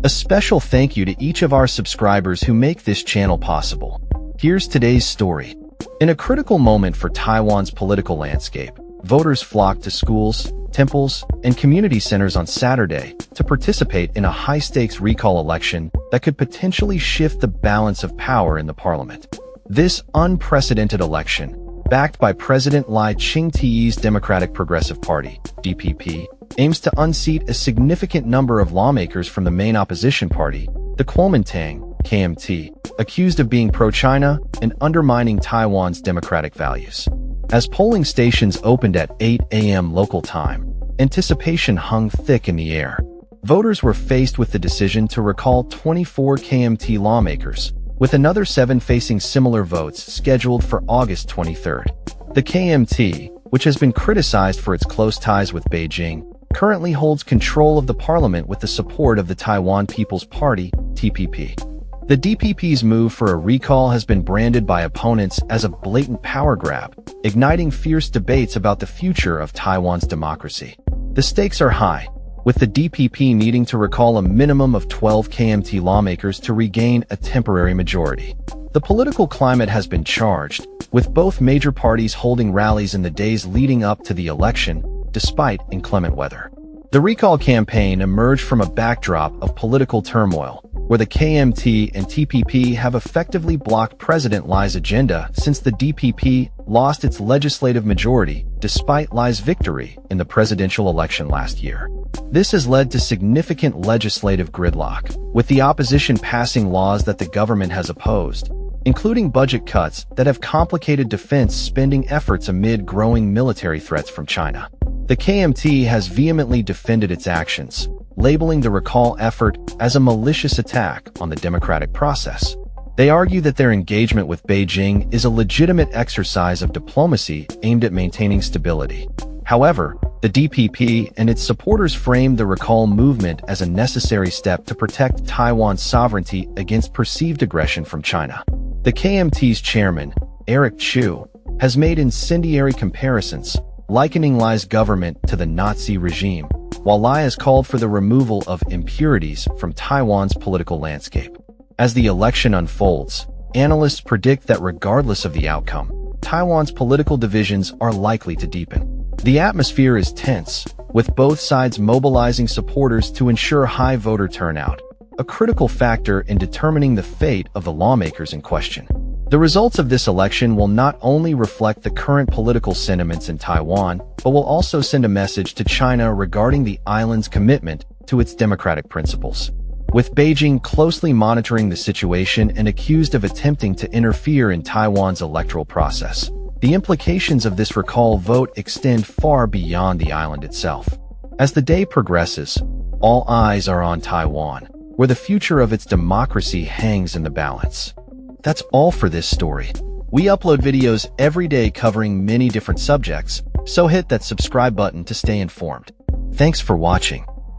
A special thank you to each of our subscribers who make this channel possible. Here's today's story. In a critical moment for Taiwan's political landscape, voters flocked to schools, temples, and community centers on Saturday to participate in a high-stakes recall election that could potentially shift the balance of power in the parliament. This unprecedented election, backed by President Lai Ching-te's Democratic Progressive Party, DPP, aims to unseat a significant number of lawmakers from the main opposition party, the Kuomintang, KMT, accused of being pro-China and undermining Taiwan's democratic values. As polling stations opened at 8 a.m. local time, anticipation hung thick in the air. Voters were faced with the decision to recall 24 KMT lawmakers, with another 7 facing similar votes scheduled for August 23rd. The KMT, which has been criticized for its close ties with Beijing, currently holds control of the parliament with the support of the Taiwan People's Party, TPP. The DPP's move for a recall has been branded by opponents as a blatant power grab, igniting fierce debates about the future of Taiwan's democracy. The stakes are high, with the DPP needing to recall a minimum of 12 KMT lawmakers to regain a temporary majority. The political climate has been charged, with both major parties holding rallies in the days leading up to the election, despite inclement weather. The recall campaign emerged from a backdrop of political turmoil, where the KMT and TPP have effectively blocked President Lai's agenda since the DPP lost its legislative majority despite Lai's victory in the presidential election last year. This has led to significant legislative gridlock, with the opposition passing laws that the government has opposed, including budget cuts that have complicated defense spending efforts amid growing military threats from China. The KMT has vehemently defended its actions, labeling the recall effort as a malicious attack on the democratic process. They argue that their engagement with Beijing is a legitimate exercise of diplomacy aimed at maintaining stability. However, the DPP and its supporters framed the recall movement as a necessary step to protect Taiwan's sovereignty against perceived aggression from China. The KMT's chairman, Eric Chu, has made incendiary comparisons, likening Lai's government to the Nazi regime, while Lai has called for the removal of impurities from Taiwan's political landscape. As the election unfolds, analysts predict that regardless of the outcome, Taiwan's political divisions are likely to deepen. The atmosphere is tense, with both sides mobilizing supporters to ensure high voter turnout, a critical factor in determining the fate of the lawmakers in question. The results of this election will not only reflect the current political sentiments in Taiwan, but will also send a message to China regarding the island's commitment to its democratic principles. With Beijing closely monitoring the situation and accused of attempting to interfere in Taiwan's electoral process, the implications of this recall vote extend far beyond the island itself. As the day progresses, all eyes are on Taiwan, where the future of its democracy hangs in the balance. That's all for this story. We upload videos every day covering many different subjects, so hit that subscribe button to stay informed. Thanks for watching.